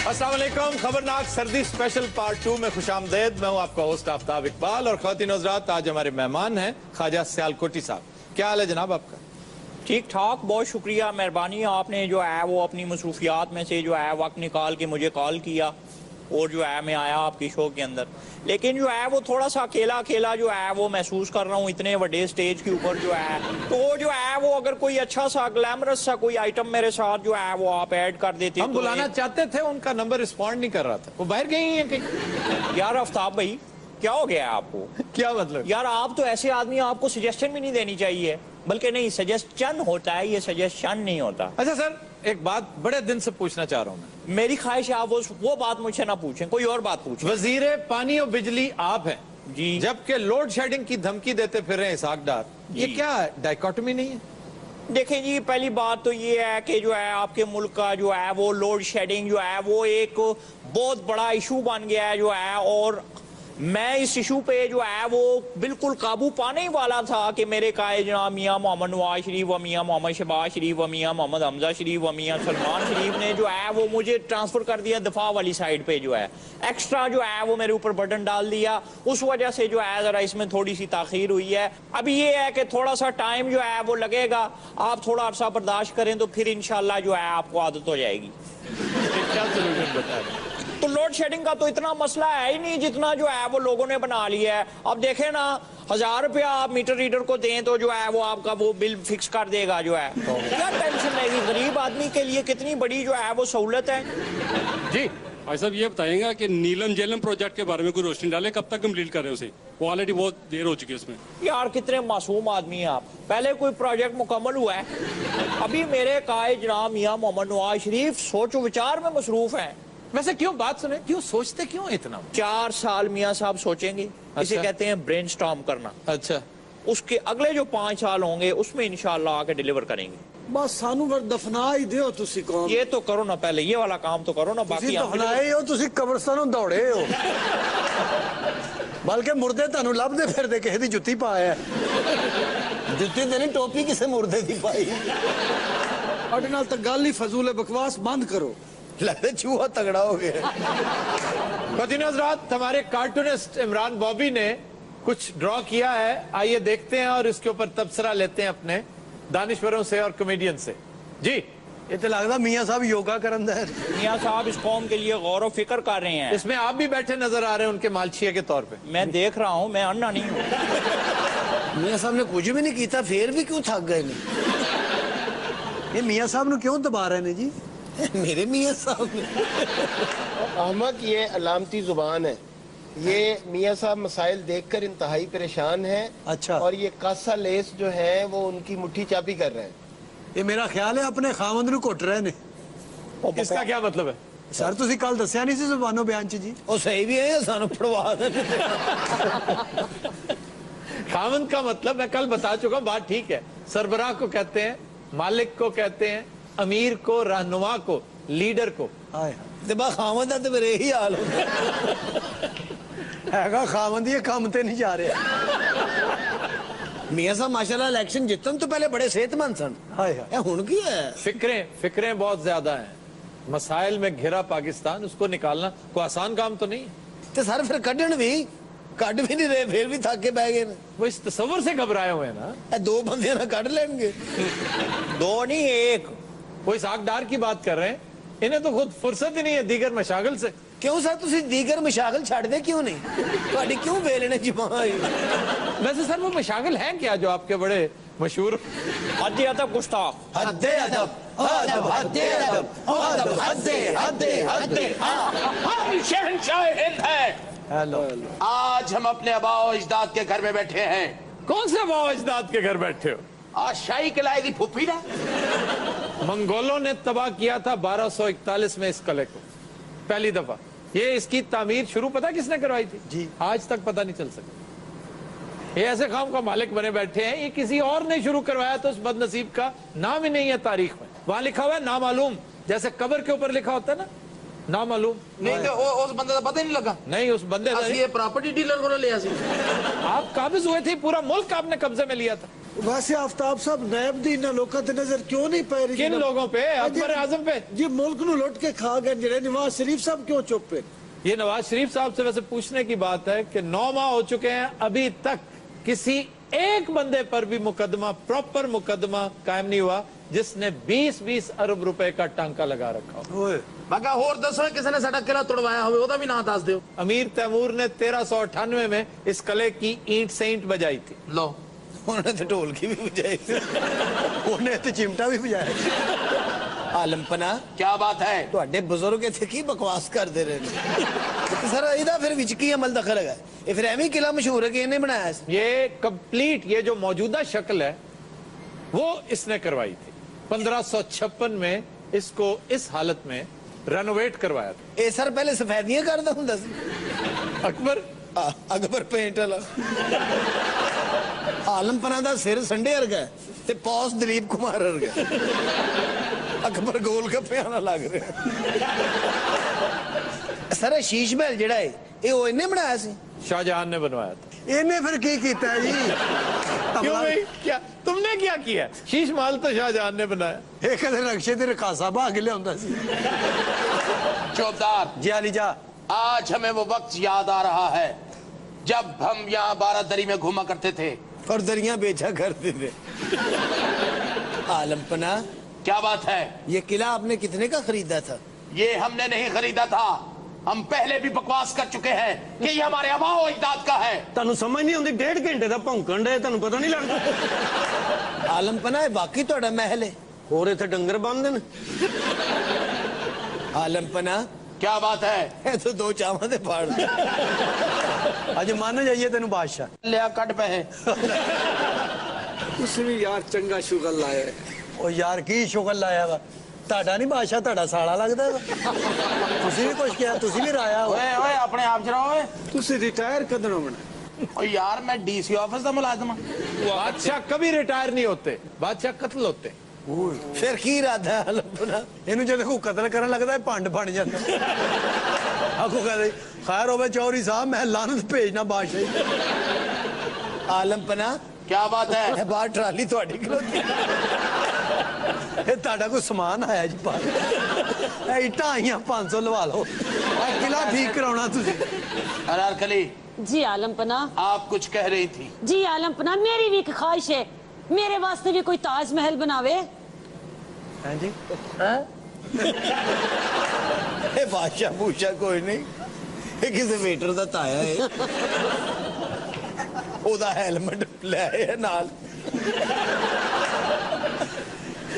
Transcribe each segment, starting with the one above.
अस्सलाम वालेकुम। खबरनाक सर्दी स्पेशल पार्ट 2 में खुशामदेद। मैं हूं आपका होस्ट आफ्ताब इकबाल और ख्वातीन हज़रात आज हमारे मेहमान हैं ख्वाजा सियालकोटी साहब। क्या हाल है जनाब आपका? ठीक ठाक, बहुत शुक्रिया, मेहरबानी। आपने जो है वो अपनी मसरूफियात में से जो है वक्त निकाल के मुझे कॉल किया और जो है मैं आया आपकी शो के अंदर। लेकिन जो है वो थोड़ा सा अकेला अकेला जो है वो महसूस कर रहा हूँ इतने बड़े स्टेज के ऊपर जो है। तो जो है वो अगर कोई अच्छा सा ग्लैमरस सा कोई आइटम मेरे साथ जो है वो आप ऐड कर देते। हम बुलाना चाहते थे, उनका नंबर रिस्पॉन्ड नहीं कर रहा था, वो बाहर गई है कहीं। यार आफ्ताब भाई, क्या हो गया है आपको? क्या मतलब? यार आप तो ऐसे आदमी, आपको सजेशन भी नहीं देनी चाहिए, बल्कि नहीं, सजेशन होता है, ये सजेशन नहीं होता। अच्छा सर, एक बात बड़े दिन से पूछना चाह रहा हूँ मैं। मेरी ख्वाहिश है आप वो बात मुझसे ना पूछें, कोई और बात पूछें। वजीरे पानी और बिजली आप हैं जी, जबकि लोड शेडिंग की धमकी देते फिर रहे हैं इसहाक डार। ये क्या डायकोटमी नहीं है? देखें जी, पहली बात तो ये है कि जो है आपके मुल्क का जो है वो लोड शेडिंग जो है वो एक बहुत बड़ा इशू बन गया है जो है, और मैं इस इशू पे जो है वो बिल्कुल काबू पाने ही वाला था कि मेरे काए जनाब मियाँ मोहम्मद नवाज शरीफ व मियाँ मोहम्मद शहबाज शरीफ व मियाँ मोहम्मद हमजा शरीफ व मियाँ सलमान शरीफ ने जो है वो मुझे ट्रांसफर कर दिया दफा वाली साइड पे, जो है एक्स्ट्रा जो है वो मेरे ऊपर बर्डन डाल दिया। उस वजह से जो है जरा इसमें थोड़ी सी ताखीर हुई है। अभी ये है कि थोड़ा सा टाइम जो है वो लगेगा, आप थोड़ा अरसा बर्दाश्त करें तो फिर इंशाल्लाह जो है आपको आदत हो जाएगी। क्या सोल्यूशन बता रहे? तो लोड शेडिंग का तो इतना मसला है ही नहीं जितना जो है वो लोगों ने बना लिया है। अब देखें ना, 1000 रुपया आप मीटर रीडर को दें तो जो है वो आपका वो बिल फिक्स कर देगा जो है। क्या टेंशन रहेगी? गरीब आदमी के लिए कितनी बड़ी जो है वो सहूलत है। जी भाई साहब, ये बताएंगे कि नीलम झेलम प्रोजेक्ट के बारे में कोई रोशनी डाले, कब तक कंप्लीट कर रहे हैं उसे? वो ऑलरेडी बहुत देर हो चुकी है उसमें। यार कितने मासूम आदमी हैं आप। पहले कोई प्रोजेक्ट मुकम्मल हुआ है, अभी मेरे काए जनाब मियाँ मोहम्मद नवाज शरीफ सोचो विचार में मसरूफ हैं। वैसे क्यों बात सुने, क्यों सोचते क्यों इतना? 4 साल मियाँ साहब सोचेंगे, इसे अच्छा। कहते हैं ब्रेनस्टॉर्म करना। अच्छा, उसके अगले जो 5 साल होंगे उसमें इंशाल्लाह आके डिलीवर करेंगे। बस सानू फिर दफना ही दियो तुसी कौन। ये तो करो ना, पहले ये वाला काम तो करो ना, बाकी हम दफनाए हो तुसी कब्रस्तानों दौड़े हो। बल्कि मुर्दे तानू लभदे फिरदे किसी दी जुत्ती पाया जुत्ती ते नहीं, टोपी किसे मुर्दे दी पाई। अडे नाल तो गल ही फजूल बकवास बंद करो, लगता चूहा तगड़ा हो गया। ख्वातीन हज़रात, हमारे कार्टूनिस्ट इमरान बॉबी ने कुछ ड्रॉ किया है, आइए देखते हैं और इसके ऊपर तबसरा लेते हैं अपने दानिश्वरों से और कॉमेडियन से। जी, ये तो लगता मियाँ साहब योगा करन दे। मियाँ साहब इस कौम के लिए गौर व फिक्र कर रहे हैं। इसमें आप भी बैठे नजर आ रहे हैं उनके मालचिया के तौर पे। मैं देख रहा हूँ, मैं अन्ना नहीं हूँ। मियाँ साहब ने कुछ भी नहीं किया, फिर भी क्यों थक गए नहीं? ये मियाँ साहब ने क्यों दबा रहे ने जी? मेरे मियाँ साहब ने अहमक, ये अलामती जुबान है। ये मियाँ साहब मसाइल देखकर इंतहाई परेशान हैं। अच्छा। और ये कासा लेस जो है वो उनकी मुट्ठी चाबी कर रहे हैं। ये मेरा ख्याल है अपने खामंद नूं घुट रहे ने। इसका क्या मतलब है? सर तुसी कल दस्या नहीं सी जुबानो बयान च जी। ओ सही भी है, सानू पढ़वा दे। खामंद का मतलब मैं कल बता चुका हूँ, बात ठीक है। सरबराह को कहते हैं, मालिक को कहते हैं, अमीर को, रहनुमा को, लीडर को। खामंद है तो मेरे यही हाल है। खामंद ये काम ते नहीं जा रहा। मियाँ साहब माशाल्लाह इलेक्शन जितन तो पहले बड़े सेहतमंद सन। हुण की है? फिक्रें बहुत ज्यादा हैं। मसाइल में घिरा पाकिस्तान, उसको निकालना कोई आसान काम तो नहीं है। तो सर फिर कढ़न भी कढ़ भी नहीं रहे, फिर भी थक के बह गए। वो इस तस्वर से घबराए हुए हैं ना। 2 बंदे ना कढ़ लेंगे। 2 नहीं, 1। वो इसहाक डार की बात कर रहे हैं, इन्हें तो खुद फुर्सत ही नहीं है दीगर मशागल से। क्यों सर तुसी दीगर मशागल छड़ दे क्यों नहीं? ਤੁਹਾਡੀ क्यों बेलने जमा है? वैसे सर वो मशागल हैं क्या जो आपके बड़े मशहूर? हद्दे अदब गुस्ताख। हद्दे अदब, अदब हद्दे अदब, अदब हद्दे हद्दे हद्दे। हम शहंशाह हिंद हैं। हेलो। आज हम अपने आबाओ अजदाद के घर में बैठे हैं। कौन से बाबा अजदाद के घर बैठे हो? आज शाही किलाएगी फुफी ना। मंगोलों ने तबाह किया था 1241 में इस किले को, पहली दफा। ये इसकी तामीर शुरू पता किसने करवाई थी? जी। आज तक पता नहीं चल सका। ये ऐसे काम का मालिक बने बैठे हैं, ये किसी और ने शुरू करवाया तो उस बदनसीब का नाम ही नहीं है तारीख में। वहां लिखा हुआ है नामालूम, जैसे कब्र के ऊपर लिखा होता है ना नामालूम। नहीं तो उस बंदे का पता ही नहीं लगा। नहीं, उस बंदे ये प्रॉपर्टी डीलर को ले। आप काबिज हुए थे, पूरा मुल्क आपने कब्जे में लिया था। वैसे आफ्ताब साहब नायब दी इन्हां लोकां ते नजर क्यों नहीं पै रही? किन लोगों पे? अकबर आजम पे? जी मुल्क नु लुट के खा गए जिहड़े नवाज शरीफ साहब क्यों चुप है? ये नवाज शरीफ साहब से वैसे पूछने की बात है कि 9 माह हो चुके हैं, अभी तक किसी एक बंदे पर भी मुकदमा, प्रॉपर मुकदमा कायम नहीं हुआ जिसने 20-20 अरब रुपए का टांका लगा रखा हो। ओए मैं कहा होर दसो किसी ने साडा किला तोड़वाया होवे ओदा भी नाम दस दियो। अमीर तैमूर ने 1398 में इस किले की ईंट से ईंट बजाई थी। लो उन्होंने तो ढोलकी भी बजाई थी, उन्हें तो चिमटा भी बजाया। आलमपना क्या बात है? ਤੁਹਾਡੇ ਬਜ਼ੁਰਗ ਇੱਥੇ ਕੀ ਬਕਵਾਸ ਕਰਦੇ ਰਹੇ ਨੇ? ਸਰ ਇਹਦਾ ਫਿਰ ਵਿੱਚ ਕੀ ਅਮਲ ਦਖਲ ਹੈਗਾ? ਇਹ ਫਿਰ ਐਵੇਂ ਕਿਲਾ ਮਸ਼ਹੂਰ ਹੈ ਕਿ ਇਹਨੇ ਬਣਾਇਆ ਸੀ? ये कंप्लीट, ये जो मौजूदा शक्ल है वो इसने करवाई थी। 1556 में इसको इस हालत में रेनोवेट करवाया था। ਇਹ ਸਰ ਪਹਿਲੇ ਸਫੈਦੀਆਂ ਕਰਦਾ ਹੁੰਦਾ ਸੀ? अकबर ਅਕਬਰ ਪੇਂਟ ਵਾਲਾ। ਆਲਮਪਨਾ ਦਾ ਸਿਰ ਸੰਡੇ ਵਰਗਾ ਤੇ ਪੌਸ ਦਲੀਪ ਕੁਮਾਰ ਵਰਗਾ। ਅਕਬਰ ਗੋਲ ਗੱਪਿਆਂ ਨਾਲ ਲੱਗ ਰਿਹਾ। ਸਰ ਸ਼ੀਸ਼ ਮਹਿਲ ਜਿਹੜਾ ਹੈ ਇਹ ਉਹ ਇਹਨੇ ਬਣਾਇਆ ਸੀ? शाहजहां ने बनवाया था। ਇਹਨੇ ਫਿਰ ਕੀ ਕੀਤਾ ਜੀ? क्यों भाई, क्या तुमने क्या किया? शीश महल तो शाहजहां ने बनाया। ਇਹ ਕਦੇ ਰਕਸ਼ੇ ਤੇ ਰਕਾਸਾ ਭਾਗ ਲਿਆਉਂਦਾ ਸੀ। चौबदार, ਜੀ ਆਲੀ ਜਾ। आज हमें वो वक्त याद आ रहा है जब हम यहाँ 12 दरी में घूमा करते थे। और दरिया बेचा करते थे। आलमपना क्या बात है? ये किला आपने कितने का खरीदा था? ये हमने नहीं खरीदा था, हम पहले भी बकवास कर चुके हैं कि ये हमारे आबाओ अजदाद का है। ਤੁਹਾਨੂੰ ਸਮਝ ਨਹੀਂ ਆਉਂਦੀ 1.5 ਘੰਟੇ ਦਾ ਭੌਂਕਣ ਦੇ ਤੁਹਾਨੂੰ ਪਤਾ ਨਹੀਂ ਲੱਗਦਾ? आलमपना ये बाकी ਤੁਹਾਡਾ महल है? ਹੋਰ ਇੱਥੇ ਡੰਗਰ ਬੰਨਦੇ ਨੇ। आलमपना क्या बात है? ये तो दो चावां दे फाड़ अज मान जाइए तेन बादशाह लिया कट पे है। ਤੁਸੀਂ ਵੀ ਯਾਰ ਚੰਗਾ ਸ਼ੁਗਰ ਲਾਇਆ। ओ यार की शुगर लाया वा ਤੁਹਾਡਾ ਨਹੀਂ ਬਾਦਸ਼ਾਹ ਤੁਹਾਡਾ ਸਾਲਾ ਲੱਗਦਾ ਵਾ ਤੁਸੀਂ ਵੀ ਕੁਝ ਕਿਹਾ ਤੁਸੀਂ ਵੀ ਰਾਇਆ ਹੋ ओए ओए अपने आप चलाओ ओए। ਤੁਸੀਂ ਰਿਟਾਇਰ ਕਦੋਂ ਹੋਣਾ? ओ यार मैं डीसी ऑफिस का मुलाजिम हूं। बादशाह कभी रिटायर नहीं होते, बादशाह कत्ल होते। ਫਿਰ ਕੀ ਇਰਾਦਾ ਹੈ ਆਲਮਪਨਾ ਇਹਨੂੰ ਜਦੋਂ ਕੋਈ ਕਤਲ ਕਰਨ ਲੱਗਦਾ ਹੈ ਭੰਡ ਬਣ ਜਾਂਦਾ ਆਖੋ ਕਹਦੇ ਖੈਰ ਹੋਵੇ ਚੌਧਰੀ ਸਾਹਿਬ ਮੈਂ ਲਾਨਤ ਭੇਜਣਾ ਬਾਦਸ਼ਾਹ ਆਲਮਪਨਾ क्या बात है? ਇਹ ਬਾਹਰ ਟਰਾਲੀ ਤੁਹਾਡੀ ਖਲੋਤੀ ਇਹ ਤੁਹਾਡਾ ਕੋਈ ਸਮਾਨ ਆਇਆ ਜੀ ਬਾਹਰ ਇਹ ਇੱਟਾਂ ਆਈਆਂ 500 ਲਵਾ ਲਓ ਇਹ ਕਿਲਾ ਠੀਕ ਕਰਾਉਣਾ ਤੁਸੀਂ अनारकली, जी आलमपना। आप कुछ कह रही थी। जी आलमपना, मेरी भी एक ख्वाहिश है, मेरे वास्ते भी कोई ताजमहल बनावे। हैं जी ਇਹ ਬਾਦਸ਼ਾਹ ਬੂਸ਼ਾ ਕੋਈ ਨਹੀਂ ਇਹ ਕਿਸੇ ਵੇਟਰ ਦਾ ਤਾਇਆ ਹੈ ਉਹਦਾ ਹੈਲਮਟ ਲੈ ਆਇਆ ਨਾਲ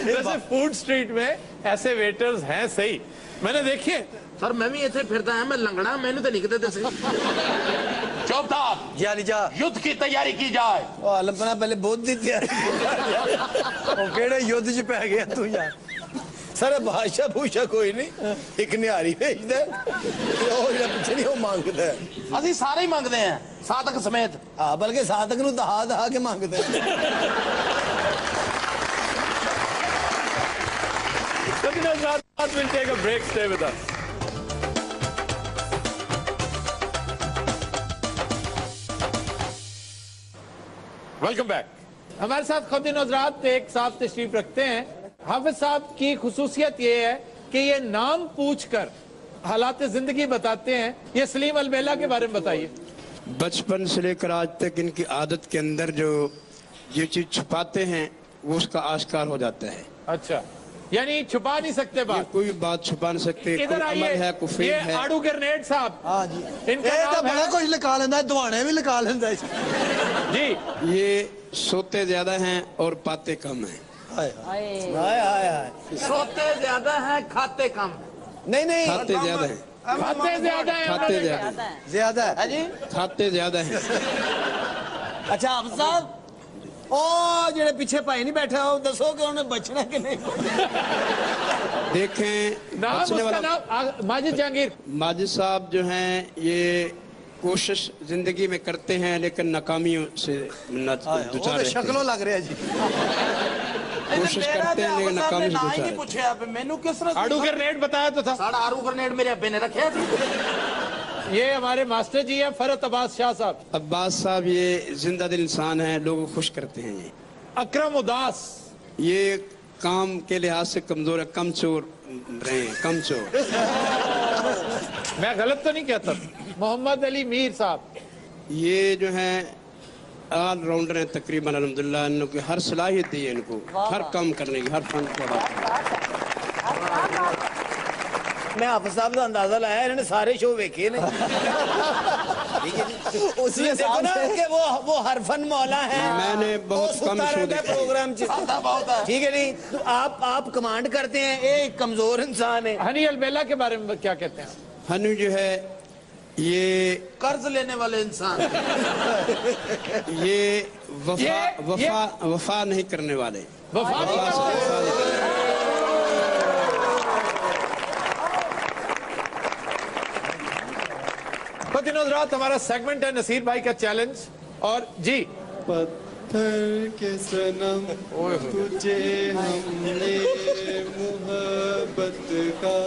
वैसे फूड स्ट्रीट में ऐसे वेटर्स हैं सही, मैंने देखे। सर मैं भी इतने फिरता है, मैं लंगड़ा, मैंने तो नहीं कहते थे। चौबदार, ਜਾਲੀ ਜਾ युद्ध की तैयारी की जाए। ਉਹ ਆਲਮਪਨਾ ਪਹਿਲੇ ਬੁੱਧ ਦੀ ਤਿਆਰੀ ਉਹ ਕਿਹੜੇ ਯੁੱਧ 'ਚ ਪੈ ਗਿਆ ਤੂੰ ਯਾਰ ਸਰ ਬਾਦਸ਼ਾਹ ਬੂਸ਼ਾ ਕੋਈ ਨਹੀਂ ਇੱਕ ਨਿਹਾਰੀ ਭੇਜਦਾ ਤੇ ਉਹ ਜਿਹੜਾ ਪਿੱਛੇ ਨਹੀਂ ਉਹ ਮੰਗਦਾ ਅਸੀਂ ਸਾਰੇ ਹੀ ਮੰਗਦੇ हैं, साधक समेत। ਆ ਬਲਕਿ ਸਾਧਕ ਨੂੰ ਦਹਾ ਦਹਾ ਕੇ ਮੰਗਦਾ We'll take a break, stay with us. Welcome back. हमारे साथ खुदीन हज़रात एक साहब तशरीफ रखते हैं। हाफिज साहब की खुसूसियत ये है कि ये नाम पूछकर हालात जिंदगी बताते हैं। ये सलीम अलबेला के बारे में बताइए। बचपन से लेकर आज तक इनकी आदत के अंदर जो ये चीज छुपाते हैं वो उसका आश्कार हो जाता है। अच्छा, यानी छुपा नहीं सकते ये बात। कोई बात छुपा नहीं सकते, कोई इधर अमल है, कोई आइए, फेल ये है। आड़ू ग्रेनेड साहब। हाँ जी इनका ਇਹ ਤਾਂ नाम ਬੜਾ है ਕੁਝ ਲਿਖਾ ਲੈਂਦਾ ਦਵਾਣੇ ਵੀ ਲਿਖਾ ਲੈਂਦਾ जी। ये सोते ज्यादा हैं और पाते कम हैं। ਹਾਏ आए। ਹਾਏ ਹਾਏ ਹਾਏ सोते ज्यादा है, खाते कम। नहीं नहीं खाते ज्यादा हैं, खाते ज्यादा है, खाते उन्होंने ज्यादा ज्यादा हैं, है। ज्यादा है है जी? खाते ज्यादा हैं। अच्छा आप साहब ओ ਜਿਹੜੇ ਪਿੱਛੇ ਭਾਈ ਨਹੀਂ ਬੈਠਾ ਉਹ ਦੱਸੋ ਕਿ ਉਹਨੇ ਬਚਣਾ ਕਿ नहीं देखें नाम बचने उसका वाला नाम माजिद जहांगीर। माजिद साहब जो हैं ये कोशिश जिंदगी में करते हैं लेकिन नाकामियों से ਉਹ दुचार ਤਾਂ रहते हैं। ਸ਼ਕਲੋਂ ਲੱਗ ਰਿਹਾ ਜੀ कोशिश करते हैं लेकिन नाकामी से ना ही दुचार नहीं रहते हैं। पूछे आप मैनू किस तरह आड़ू ग्रेनेड बताया तो था। साड़ा आरू ग्रेनेड मेरे अब्बे ने रखे थे। ये हमारे मास्टर जी हैं फरत अब्बास शाह साहब। अब्बास साहब ये जिंदा दिल इंसान है, लोगों को खुश करते हैं ये। अकरम उदास, ये काम के लिहाज से कमजोर है, कमचोर रहे हैं, कमचोर। मैं गलत तो नहीं कहता। मोहम्मद अली मीर साहब, ये जो है ऑलराउंडर हैं तकरीबन, अल्हम्दुलिल्लाह इनको हर सलाहियत दी है, इनको हर काम करने की, हर फन को। मैं हाफिज साहब का अंदाजा लाया, इन्होंने सारे शो वेखे ने। उसी देखो ना कि वो हर फन मौला है। मैंने बहुत कम शो देखे प्रोग्राम ठीक है नहीं, तो आप कमांड करते हैं, ये कमजोर इंसान है। हनी अलबेला के बारे में क्या कहते हैं? हनु जो है ये कर्ज लेने वाले इंसान, ये वफा नहीं करने वाले, वफा नहीं करते। तो दिनों रात हमारा सेगमेंट है नसीर भाई का चैलेंज। और जी, पत्थर के सनम तुझे हमने मोहब्बत का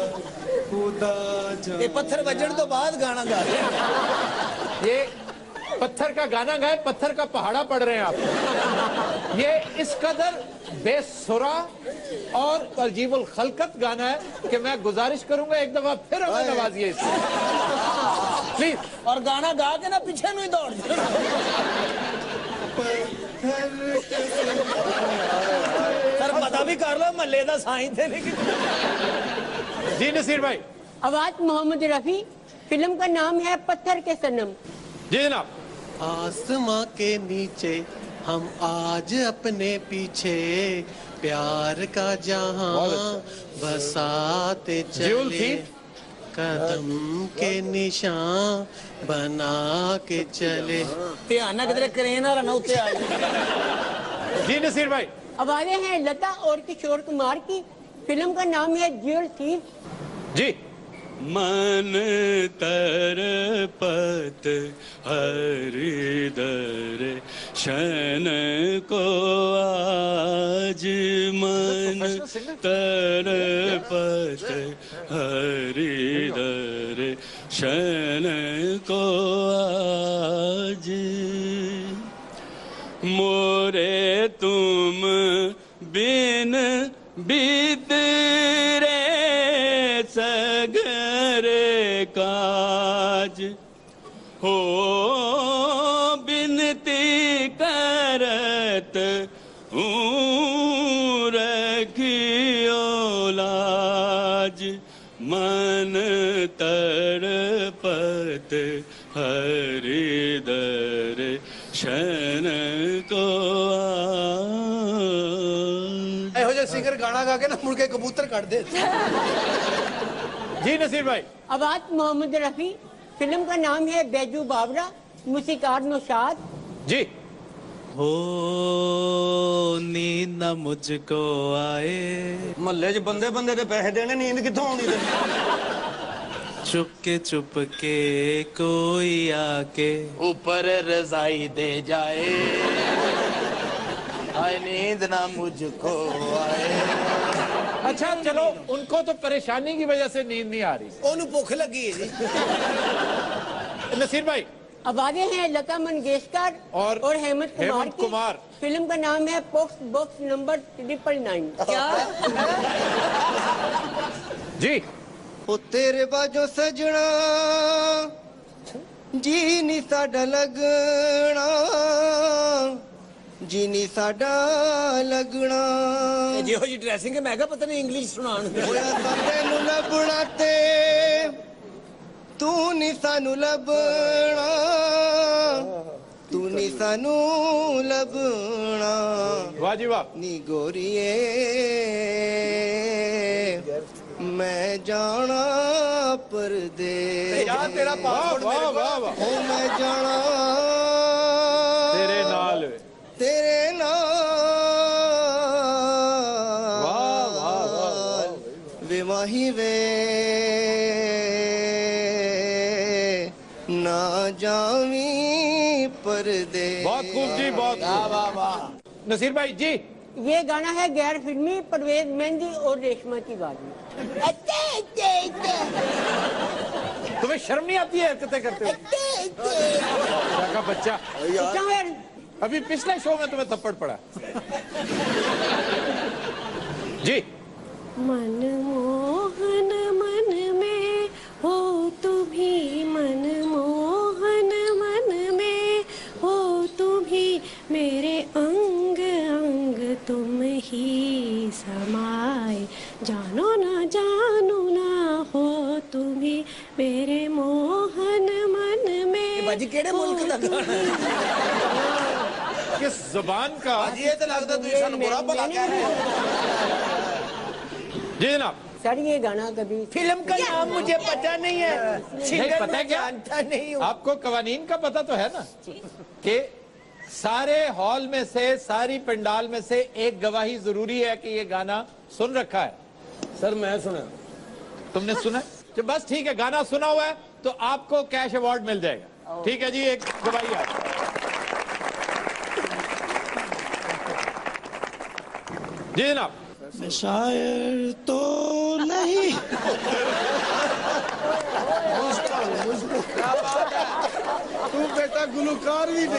खुदा जाने। ये पत्थर बजन तो बाद गाना गा रहे हैं। ये पत्थर का गाना गाए, पत्थर का पहाड़ा पढ़ रहे हैं आप। ये इस कदर बेसुरा और अजीबुल खलकत गाना है कि मैं गुजारिश करूंगा एक दफा फिर हमें नवाजिए प्लीज। और गाना गा के ना पीछे नहीं दौड़ जाना। सर पता भी कर लो महल्ले का साई थे, लेकिन जी नसीर भाई। आवाज मोहम्मद रफी, फिल्म का नाम है पत्थर के सनम। जी जनाब। आसमां के नीचे हम आज अपने पीछे प्यार का जहां बसाते चले, कदम के निशान बना के चले। ध्यान ना किधरे करें ना उठे आ जाए। जी नसीर भाई। आवाजें हैं लता और किशोर कुमार की, फिल्म का नाम है ज्वेल थीफ। जी। मन तरपत हर दर शन को आज, मन तरपत हर दर शन को आज, मोरे तुम बिन बिदरे सगरे काज, हो बिनती करत रखियो लाज, मन तरपत हर दर शन को सिंगर गाना गा के ना मुड़ के कबूतर काट दे। जी नसीर भाई। आवाज मोहम्मद रफी, फिल्म का नाम है बैजू बावरा, मूसीकार नौशाद। जी। हो नींद न मुझको आए, महल्ले च बंदे बंदे दे पैसे देने, नींद कित्थों आउंदी ते? चुप के कोई आके ऊपर रजाई दे जाए, आए नींद ना मुझको आए। अच्छा चलो, उनको तो परेशानी की वजह से नींद नहीं आ रही, ओनू भूख लगी है जी। नसीर भाई। आवाजें हैं लता मंगेशकर और हेमंत कुमार की, फिल्म का नाम है बॉक्स नंबर 999। क्या जी। ओ तेरे बाजो सजना जी नी साडा लगना, जी नी साडा लगना। जिहो जी ड्रेसिंग है, मैं क्या पता नहीं इंग्लिश सुनान। होया सानू लभना ते तू नी सानू लभना, तू नी सानू लभना। वाह जी वाह। नी गोरिए मैं जाना परदेस, यार तेरा पासपोर्ट वाह वाह वाह। ओ मैं जाना तेरे नाल, तेरे नाल। वाह वाह वाह। वे माही वे ना जावी परदेस। बहुत खूब जी, बहुत वाह वाह। नसीर भाई जी। ये गाना है गैर फिल्मी, परवेज मेहंदी और रेशमा की गाड़ी। तुम्हें शर्म नहीं आती है हरकतें करते हो? क्या का बच्चा। अभी पिछले शो में तुम्हें थप्पड़ पड़ा। जी। मनमोहन मन में हो तू भी, मनमोहन मन में हो तू भी, मेरे अंग अंग तुम ही समाए, जानो ना हो तू भी, मेरे मोहन मन में। बाजी केड़े मुल्क दा गाना किस जुबान का? ये तो लगता तू सन बुरा भला कह रहे हो। जी जनाब। सर ये गाना कभी फिल्म का नाम मुझे पता नहीं है, नहीं पता है क्या? जानता नहीं हूँ। आपको कवानीन का पता तो है ना कि सारे हॉल में से, सारी पंडाल में से एक गवाही जरूरी है कि ये गाना सुन रखा है। सर मैं सुना। तुमने सुना? तो बस ठीक है, गाना सुना हुआ है तो आपको कैश अवार्ड मिल जाएगा। ठीक है जी, एक गवाही है। जी जनाब। शायर तो नहीं। तू बेटा गुलकार भी नहीं।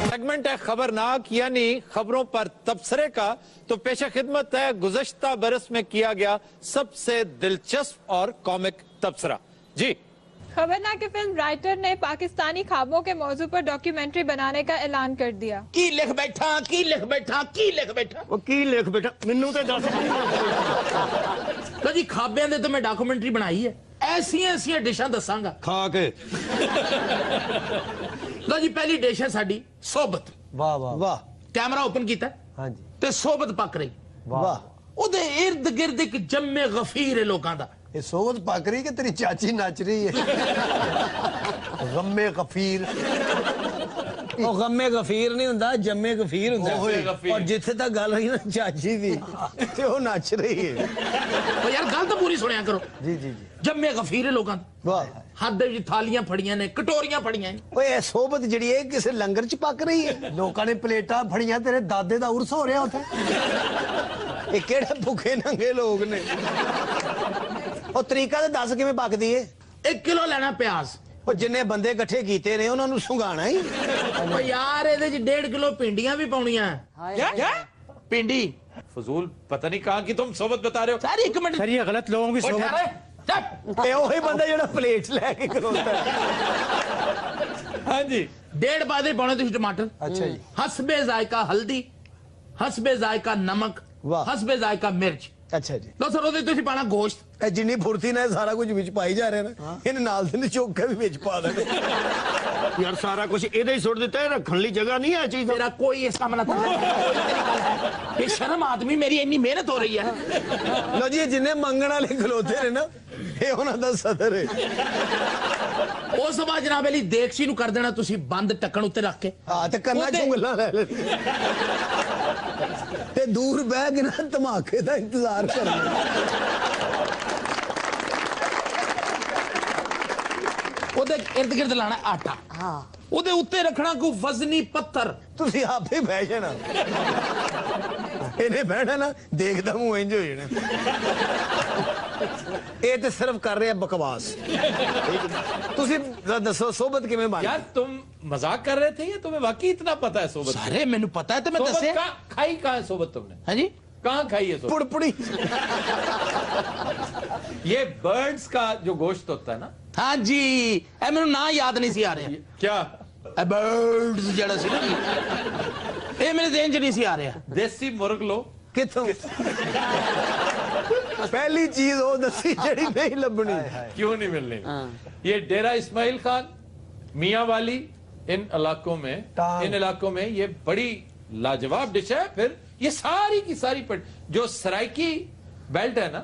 सेगमेंट है खबरनाक, यानी खबरों पर तबसरे का। तो पेशा खिदमत है गुज़श्ता बरस में किया गया सबसे दिलचस्प और कॉमिक तबसरा। जी। खबरनाक की फिल्म राइटर ने पाकिस्तानी ख्वाबों के मौजू पर डॉक्यूमेंट्री बनाने का ऐलान कर दिया। की लिख बैठा, की लिख बैठा, की लिख बैठा। वो की लिख बेटा मैनू तो दस। तो जी खाबियां दे तो मैं डॉक्यूमेंट्री बनाई है, ऐसियां डिशां दसांगा खा के। लो जी पहली डिश है साडी सोबत। वाह वाह वाह। कैमरा ओपन कीता हाँ जी। ते सोबत पक रही। वाह। ओदे इर्द गिर्द एक जम्मे गफीर है लोकां दा। ये सोबत पक रही कि तेरी चाची नाच रही है? गम्मे गफीर। ਉਹ ਗੰਮੇ ਗਫੀਰ ਨਹੀਂ ਹੁੰਦਾ, ਜੰਮੇ ਗਫੀਰ ਹੁੰਦਾ। और जिथे तक गल रही ना चाची दी, ते वो नाच रही है। तो यार गल तो पूरी सुनिया करो। जी जी जी। जम्मे गफीर है लोकां दा। वाह। हद दे विच थालियां फड़ियां ने, कटोरियां फड़ियां ने। ओए ये सोबत जड़ी है किसे लंगर च पक रही है? लोकां ने प्लेटां फड़ियां, तेरे दादे दा उर्स हो रहा उथे। ये केड़े भुखे नंगे लोग ने? और तरीका ते दस किवें पकदी है? 1 किलो लेना प्याज। और जिन्ने बंदे इकट्ठे कीते ने उन्हां नूं सुंघाना ही। ओ यार ਇਹਦੇ ਚ 1.5 किलो भिंडियां भी पाउणियां। क्या? भिंडी। फजूल पता नहीं कहां की तुम सोबत बता रहे हो। सर एक मिनट। सर ये गलत लोगों की सोबत। ये वही बंदा जेड़ा प्लेट लेके खलोता है। हाँ जी। 1.5 बादे पाने तुम टमाटर। अच्छा जी। हस्बे जायका हल्दी, हस्बे जायका नमक, हस्बे जायका मिर्च। अच्छा जी। तो सर ਉਹਦੇ ਤੁਸੀਂ ਪਾਣਾ ਗੋਸ਼ਤ। ਇਹ ਜਿੰਨੀ ਫੁਰਤੀ ਨਾਲ ਸਾਰਾ ਕੁਝ ਵਿੱਚ ਪਾਈ ਜਾ ਰਹੇ ਨੇ, ਇਹਨੇ ਨਾਲ ਦੇ ਨਿਚੋਕੇ ਵੀ ਵਿੱਚ ਪਾ ਦੇਣੇ। यार सारा कुछ ਇਹਦੇ ਹੀ ਸੁੱਟ ਦਿੱਤਾ ਹੈ, ਰੱਖਣ ਲਈ ਜਗ੍ਹਾ नहीं है चीज। मेरा कोई इसका मना था। ये शर्म आदमी मेरी इतनी मेहनत हो रही है। लो जी ये जिन्ने मंगण वाले खलोते ने ना, ये ਉਹਨਾਂ ਦਾ ਸਦਰ ਹੈ। ਉਹ ਸਭਾ ਜਨਾਬ ਅਲੀ ਦੇਖਸ਼ੀ ਨੂੰ ਕਰ ਦੇਣਾ ਤੁਸੀਂ ਬੰਦ ਟੱਕਣ ਉੱਤੇ ਰੱਖ ਕੇ। ਹਾਂ ਤੇ ਕੰਨਾਂ ਚੋਂ ਗੱਲਾਂ ਲੈ ਲੈ ਤੇ ਦੂਰ ਬਹਿ ਕੇ ਨਾ ਧਮਾਕੇ ਦਾ ਇੰਤਜ਼ਾਰ ਕਰਨਾ। ਉਹਦੇ ਇਰਦ ਗਿਰਦ ਲਾਣਾ ਆਟਾ। ਹਾਂ। ਉਹਦੇ ਉੱਤੇ ਰੱਖਣਾ ਕੋਈ ਵਜ਼ਨੀ ਪੱਥਰ। ਤੁਸੀਂ ਆਪੇ ਬਹਿ ਜਾਣਾ। ਇਹਨੇ ਬਹਿਣਾ ਨਾ, ਦੇਖਦਾ ਮੂੰਹ ਇੰਜ ਹੋ ਜਾਣਾ। ਇਹ ਤੇ ਸਿਰਫ ਕਰ ਰਿਹਾ ਬਕਵਾਸ। ਤੁਸੀਂ ਦੱਸੋ सोबत ਕਿਵੇਂ ਬਣੀ? यार तुम मजाक कर रहे थे या तुम्हें वाकई इतना पता है सोबत? सारे मैंने पता है तो मैं दसे। खाई कहाँ है सोबत तुमने? हाँ जी। कहाँ खाई है सोबत? पुड़पुड़ी। ये बर्ड्स का जो गोश्त होता है ना। हाँ जी। ए मेनू ना याद नहीं सी आ रहा। क्या? बर्ड्स जड़ा सी ना ये मेरे ज़हन च नहीं सी आ रहा। देसी मुर्ग लो। किथों? पहली चीज वो दसी जड़ी नहीं लभनी। क्यों नहीं मिलनी? ये डेरा इस्माइल खान, मियां वाली, इन इलाकों में ये बड़ी लाजवाब डिश है। फिर ये सारी की सारी जो सराइकी बेल्ट है ना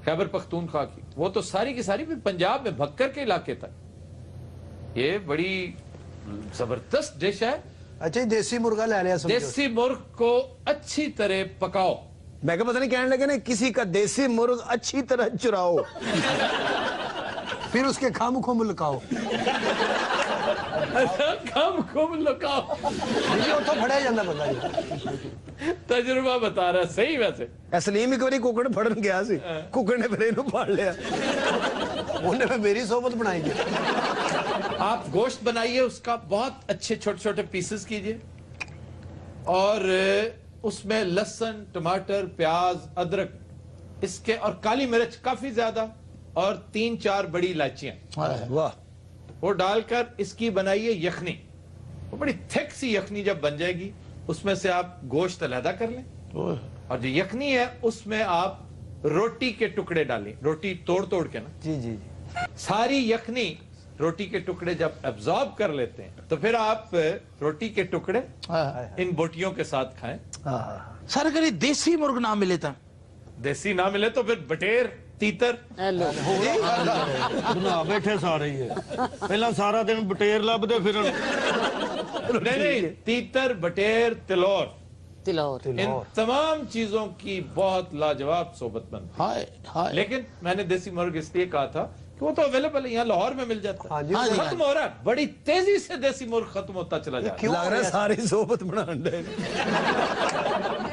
खैबर पख्तूनख्वा की, वो तो सारी की सारी फिर पंजाब में भक्कर के इलाके तक ये बड़ी जबरदस्त डिश है। अच्छा देसी मुर्गा ले लिया। देसी मुर्ग को अच्छी तरह पकाओ। मैं क्या पता नहीं कहने लगे ना, किसी का देसी मुर्ग अच्छी तरह चुराओ, फिर उसके खाम खुम लुकाओ। खाम खुम लुकाओ। तो फड़िया जाता बंदा। तजुर्बा बता रहा सही। वैसे सलीम एक बारी कुकड़ फड़न गया सी, कुकड़ ने फिर इनू फाड़ लिया, उन्हें मेरी सोबत बनाई। आप गोश्त बनाइए, उसका बहुत अच्छे छोटे छोटे पीसेस कीजिए और उसमें लहसुन, टमाटर, प्याज, अदरक इसके और काली मिर्च काफी ज्यादा और 3-4 बड़ी इलायचियां, वाह, वो डालकर इसकी बनाइए यखनी। वो बड़ी थिक सी यखनी जब बन जाएगी उसमें से आप गोश्त अलहदा कर लें और जो यखनी है उसमें आप रोटी के टुकड़े डालें, रोटी तोड़ तोड़ के ना। जी जी जी। सारी यखनी रोटी के टुकड़े जब एब्जॉर्ब कर लेते हैं तो फिर आप रोटी के टुकड़े इन बोटियों के साथ खाएं। सर अगर ये देसी मुर्ग ना मिले तो? देसी ना मिले तो फिर बटेर, तीतर बना बैठे सारे ही है। पहला सारा दिन बटेर लभदे फिर नहीं, तीतर, बटेर, तिलौर इन तमाम चीजों की बहुत लाजवाब सोबत बनती है। लेकिन मैंने देसी मुर्ग इसलिए कहा था कि वो तो अवेलेबल है, यहाँ लाहौर में मिल जाता है। खत्म हो रहा है, बड़ी तेजी से देसी मुर्ग खत्म होता चला जा रहा है। लग रहा है सारी सोबत बना रहे।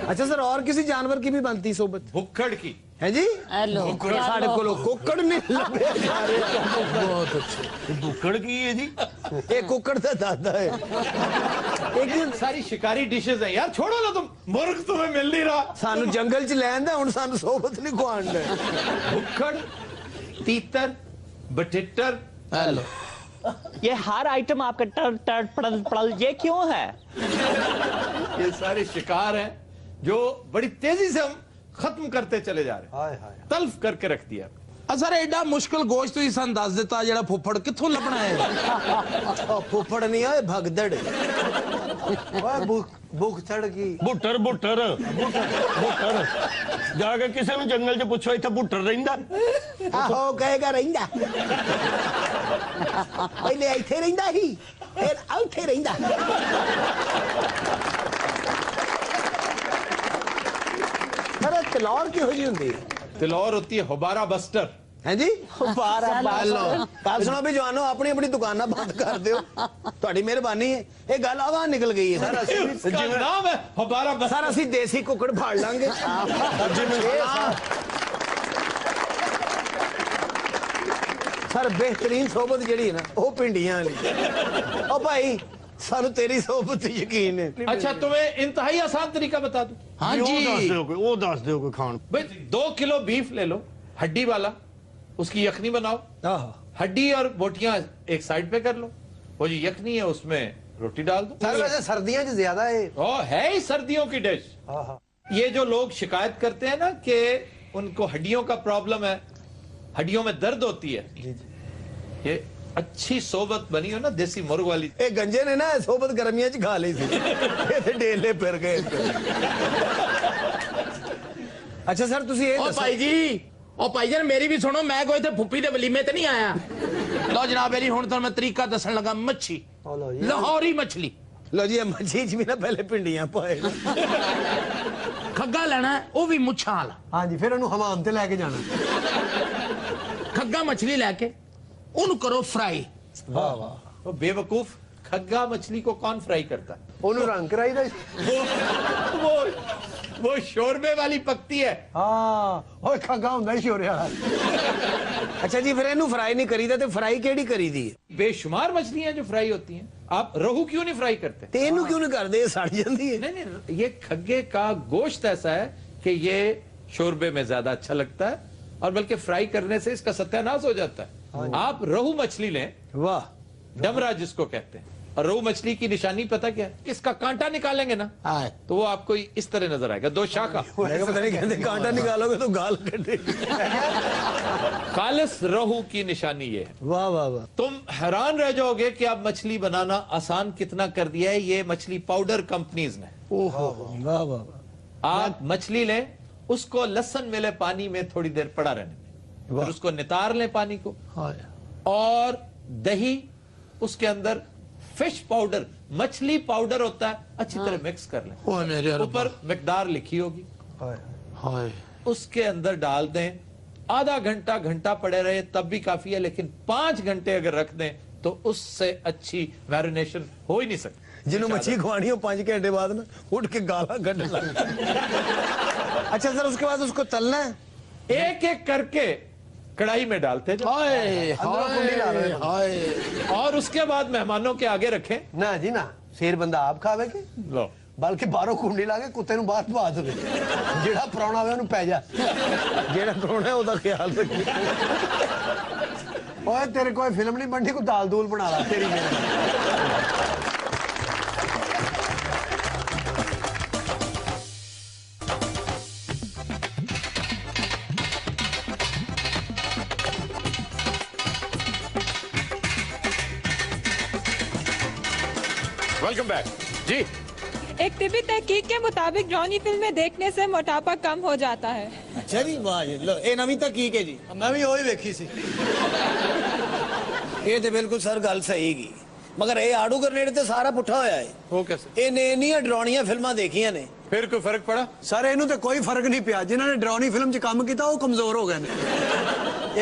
अच्छा सर, और किसी जानवर की भी बनती सोबत? भुक्कड़ की है जी। साढ़े को कुक्कड़ नहीं लगे। बहुत अच्छे। भुक्कड़ की है जी? एक कुक्कड़ तो दादा है। एक दिन सारी शिकारी डिशेज है यार, छोड़ो ना तुम, मुर्ग तुम्हें मिल नहीं रहा। सानू जंगल च लैंदा, हुण सानू सोबत नहीं खुआन दे। भुक्कड़, तीतर, बटिटर, ये हर आइटम आपका टर टर पड़ल पड़ल ये क्यों है? ये सारे शिकार हैं जो बड़ी तेजी से हम खत्म करते चले जा रहे हैं, तल्फ करके रख दिया। सर एडा मुश्किल गोश्त तो सन दस दिता जेड़ा फुफड़ कित्थों लभना है? फुफड़ नहीं है, भगदड़। भुगतड़ की बुटर बुटर बुटर जाके किसी ने जंगल च पूछो इतना बुटर रहिंदा? आहो कहेगा रहिंदा। पहले इथे रहिंदा ही, फिर औथे रहिंदा। अरे तिलौर की होजी हुंदी? तिलौर होती है हुबारा बस्टर। है जी, हुबारा बस्टर। कल सुनो भी जवानो, अपनी अपनी दुकाना बंद कर दियो, ਤੁਹਾਡੀ ਮਿਹਰਬਾਨੀ है। ये गल आवाज निकल गई है सर। इसका नाम है हुबारा बस्टर। सर ਅਸੀਂ देसी कुकड़ फाड़ लांगे। सर बेहतरीन सोबत ਜਿਹੜੀ ना वो पिंडियां वाली। ओ भाई सानू तेरी सोबत यकीन है। अच्छा तुम्हें इंतहाई आसान तरीका बता दूं? हाँ जी, वो दस दो कोई खान। भाई 2 किलो बीफ ले लो, हड्डी वाला, उसकी यखनी बनाओ। हड्डी और बोटियां एक साइड पे कर लो, वो जो यखनी है उसमें रोटी डाल दो। सर वैसे सर्दियों च ज्यादा है। ओ है ही सर्दियों की डिश। ये जो लोग शिकायत करते हैं ना कि उनको हड्डियों का प्रॉब्लम है, हड्डियों में दर्द होती है, ये अच्छी सोबत बनी हो ना देसी मुर्ग वाली। ए गंजे ने ना सोबत गर्मियों च खा ली थी, ये डेले फिर गए। अच्छा सर तुसी ये ओ भाई जी, ओ भाई जान मेरी भी सुनो, मैं कोई थे फुप्पी दे वलीमे ते नहीं आया। लो जनाब मेरी हुण तो मैं तरीका दसन लगा। मच्छी, लाहौरी मछली। लो जी मच्छी च भी ना पहले पिंडियां पाए। खग्गा लेना है, वो भी मुच्छां वाला। हाँ जी, फिर उन्हें हमाम ते लेके जाना। खग्गा मछली लेके उन करो फ्राई। वाह वाह, तो बेवकूफ, खग्गा मछली को कौन फ्राई करता है? उन्हें रंग कराई दा। वो शोरबे वाली पकती है। हाँ, ओए खग्गा हुंदा ही शोरे वाला। अच्छा जी, फिर इन्हू फ्राई नहीं करीदा ते फ्राई केड़ी करी दी? बेशुमार मछलियां जो फ्राई होती हैं, आप रोहू क्यों नहीं फ्राई करते? ते इन्हू क्यों नहीं करदे? ये सड़ जांदी है। नहीं, ये खग्गे का गोश्त ऐसा है कि ये शोरबे में ज्यादा अच्छा लगता है और बल्कि फ्राई करने से इसका सत्यानाश हो जाता है। आप रोहू मछली लें, वाह, डमरा जिसको कहते हैं, और रोहू मछली की निशानी पता क्या है? इसका कांटा निकालेंगे ना तो वो आपको इस तरह नजर आएगा, 2 शाखा। पता नहीं कहते कांटा निकालोगे तो गाल कटेगी। खालिस रोहू की निशानी ये है। वाह वाह वाह, तुम हैरान रह जाओगे कि आप मछली बनाना आसान कितना कर दिया है ये मछली पाउडर कंपनीज ने। ओहो वाह वाह वाह। आप मछली लें, उसको लहसुन मिले पानी में थोड़ी देर पड़ा रहने दें, फिर उसको नितार लें पानी को, और दही, उसके अंदर फिश पाउडर, मछली पाउडर होता है, अच्छी तरह मिक्स कर लें। ऊपर मिकदार लिखी होगी, उसके अंदर डाल दें। आधा घंटा घंटा पड़े रहे तब भी काफी है, लेकिन 5 घंटे अगर रख दें तो उससे अच्छी मैरिनेशन हो ही नहीं सकती। जिन्होंने मछली खुआनी हो 5 घंटे बाद ना उठ के गाला कट लग। अच्छा सर, उसके बाद उसको तलना है? एक एक करके कढ़ाई में डालते जाओ, और उसके बाद मेहमानों के आगे रखें। ना जी ना, शेर बंदा आप खावे के लो, बल्कि बाहरों कुंडी ला के कुत्ते बाहर पा दे, जेड़ा प्राणा होवे उन्हें पै जा, जेड़ा प्राणा है ओदा ख्याल रखी। ओए तेरे कोई फिल्म नहीं बननी, को दाल दूल बना ला तेरी मेहनत। वेलकम बैक जी। एक तिब्बी तहकीक के मुताबिक ड्रोनी फिल्में देखने से मोटापा कम हो जाता है। अच्छा जी, वाह जी, लो ये नवी तहकीक है जी, मैं भी वही वेखी सी। ये तो बिल्कुल सर गल सही की, मगर ये आड़ू गरनेड ते सारा पुठा होया है। वो कैसे? इन्हें इन्नियां डरावनियां फिल्मां देखियां ने, फिर कोई फर्क पड़ा? सर इन्हू तो कोई फर्क नहीं पिया, जिन्होंने डरावनी फिल्म च काम किया वो कमजोर हो गए ने।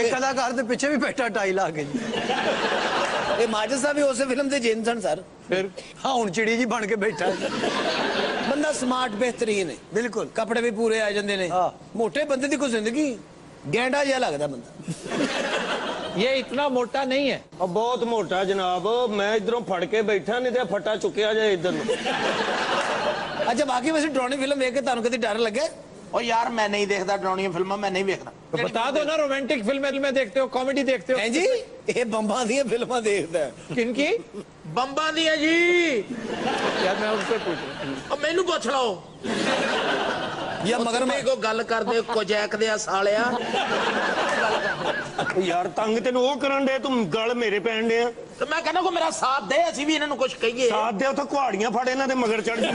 एक कलाकार के पीछे भी बैठा टाई ला के जी। ये माजिद साहब भी उस फिल्म के जिन सन सर, फिर हाँ हुण चिड़ी जी बन के बैठा है। बंदा स्मार्ट बेहतरीन है, बिल्कुल कपड़े भी पूरे आ जाते ने। मोटे बंदे की कोई जिंदगी गैंडा जिहा लगदा बंदा। ये इतना मोटा नहीं है। अब बहुत मोटा जनाब, मैं इधरों फड़ के बैठा, नहीं तो फटा चुकिया जाए इधर। अच्छा बाकी वैसे डरावनी फिल्म देख के तुहानू कदी डर लगे? ओ यार मैं नहीं देखता डरावनी फिल्मां, मैं नहीं देखना। तो बता दो ना, रोमांटिक फिल्में देखते हो, कॉमेडी देखते हो? हैं जी, ये बंबां दी फिल्मां देखदा है। किनकी? बंबा दी है जी। यार मैं उनसे पूछ रहा हूं। अब मैनू पूछ लो या मगर मैं को गल कर दे को जैक दे सालिया। यार तंग तेन वो करन दे, तुम गल मेरे पैन दे। तो मैं कहना को मेरा साथ दे, असि भी इन्हां कुछ कहिए। साथ दे, उथे कुहाड़ियां फड़ इन्हां दे मगर चढ़ गई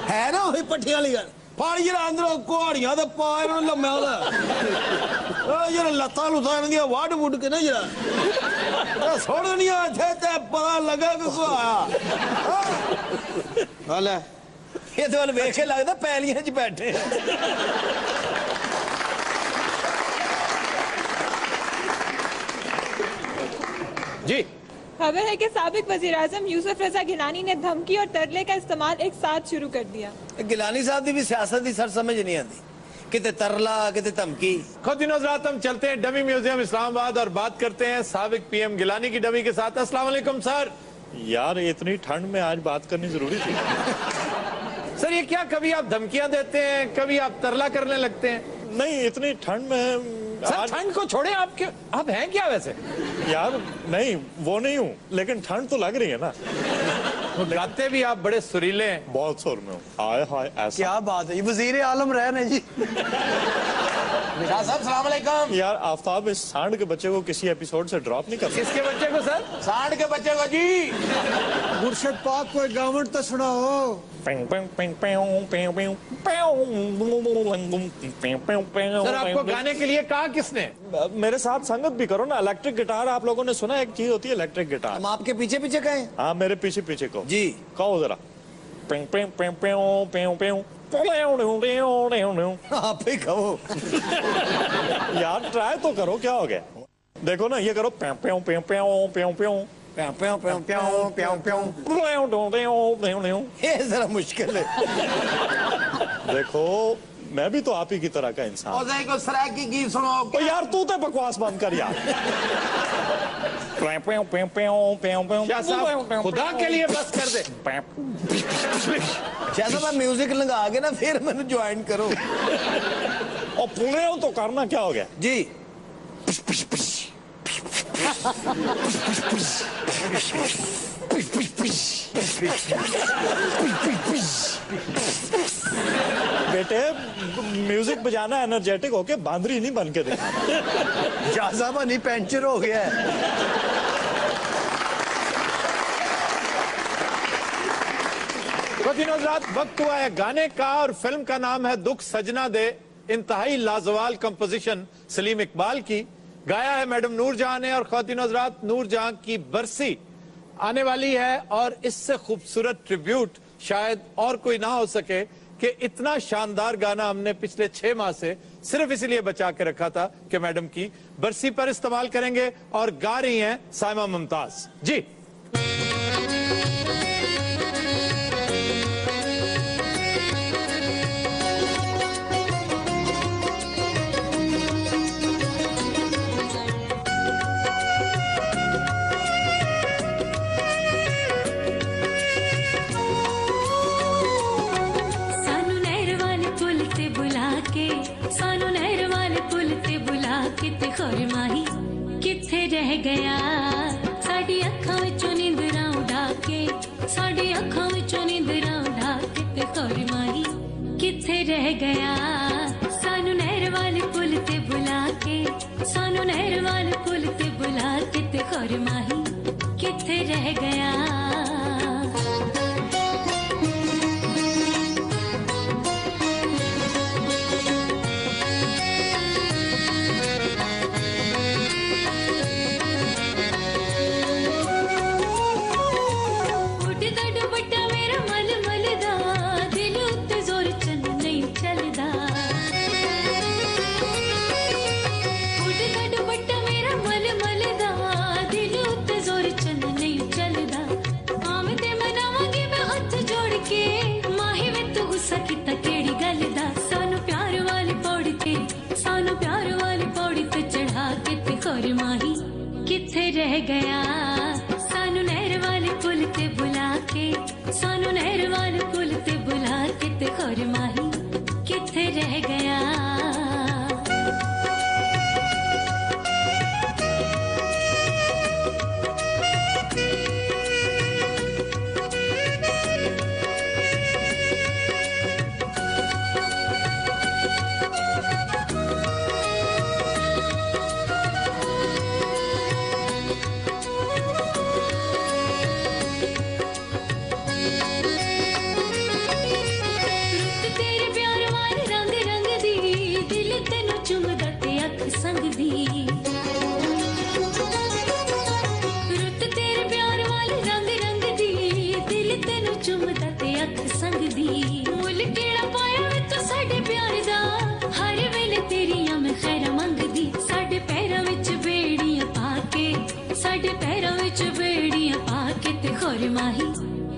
है ना वही पट्टियां वाली गल। फाड़ी जरा अंदर कुहाड़ियां ते पा इन्हां लम्मियां दा, ओ जरा लत्तां लुत्तां इन्हां दी वड वुड के ना जरा सोड़नियां थे ते पता लगा कि को आया। हाले ये तो वाल वेख के लगदा पैलियां च बैठे। जी। खबर है कि साबिक वजीर आजम यूसुफ रजा गिलानी ने धमकी और तरले का इस्तेमाल एक साथ शुरू कर दिया। गिलानी साहब की भी सियासत की सर समझ नहीं आती, किते तरला किते धमकी। खुद रात हम चलते हैं डमी म्यूजियम इस्लामाबाद और बात करते हैं साबिक पीएम गिलानी की डमी के साथ। अस्सलाम वालेकुम सर। यार इतनी ठंड में आज बात करनी जरूरी थी। सर ये क्या, कभी आप धमकियां देते हैं, कभी आप तरला करने लगते हैं? नहीं, इतनी ठंड में सर ठंड को छोड़े, आप हैं क्या वैसे? यार नहीं, वो नहीं हूँ, लेकिन ठंड तो लग रही है ना। गाते भी आप बड़े सुरीले हैं। बहुत सुर में हूँ। हाय हाय ऐसा। क्या बात है, ये वजीर आलम रहे ने जी। शाह साहब सलाम अलैकुम। यार आफ्ताब इस सांड के बच्चे को किसी एपिसोड से ड्रॉप नहीं कर सकते। किसके बच्चे को सर? सांड के बच्चे को जी। मुर्शद पाक कोई गावट तो सुनाओ। सर आपको गाने के लिए कहा किसने? मेरे साथ संगत भी करो ना। इलेक्ट्रिक गिटार आप लोगों ने सुना, एक चीज होती है इलेक्ट्रिक गिटार। हम आपके पीछे पीछे कहें? हाँ मेरे पीछे पीछे को जी। कहो जरा। आप ही कहो। यार ट्राई तो करो, क्या हो गया? देखो ना, ये करो। ये जरा मुश्किल है। देखो मैं भी तो आप ही की तरह का इंसान। ओज़े को सराय की गीत सुनो। ओ यार तू तो बकवास बंद कर यार। शाह साहब खुदा के लिए बस कर दे। शाह साहब म्यूजिक लगा के ना फिर मैंने ज्वाइन करो। और पूरे हो तो करना, क्या हो गया जी? बेटे म्यूजिक बजाना एनर्जेटिक होके बांदरी नहीं बन के देखा। शाह साहब नहीं पंचर हो गया है। रात वक्त हुआ है गाने का, और फिल्म का नाम है दुख सजना दे। इंतहाई लाजवाल कंपोजिशन सलीम इकबाल की, गाया है मैडम नूरजहां ने। और ख्वातीन हज़रात, नूरजहां की बरसी आने वाली है, और इससे खूबसूरत ट्रिब्यूट शायद और कोई ना हो सके कि इतना शानदार गाना हमने पिछले 6 माह से सिर्फ इसलिए बचा के रखा था कि मैडम की बरसी पर इस्तेमाल करेंगे। और गा रही हैं साइमा मुमताज जी। गया साडी अखां विचों नींदरां उड़ा के साडी अखां विचों नींदरां उड़ा के ते खौर माही किथे रह गया सानू नहर वाले पुल ते बुला के सानू नहर वाले पुल ते बुला के ते खौर माही किथे रह गया रह गया सानू नहर वाले पुल ते बुला के सानू नहर वाले पुल ते बुला के ते खौर माही किथे रह गया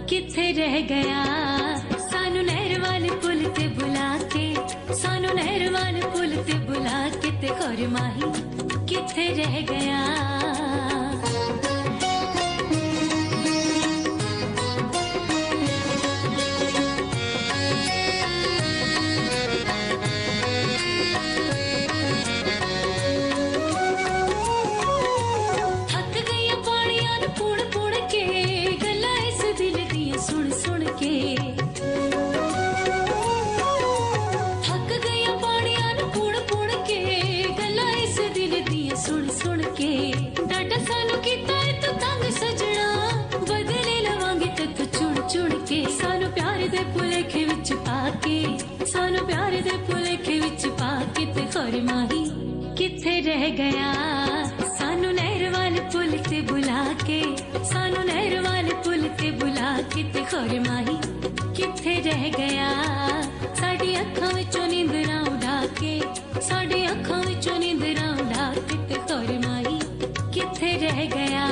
किथे रह गया सानू नहर वाले पुल ते बुला के सानू नहर वाले पुल ते बुला के ते खौर माही किथे रह गया किथे रह गया सानू नहर वाले पुल ते बुला के सानू नहर वाले पुल ते बुला के ते खौर माही किथे रह गया साडी अखां विचों नींदरां उड़ा के साडी अखां विचों नींदरां उड़ा के ते खौर माही किथे रह गया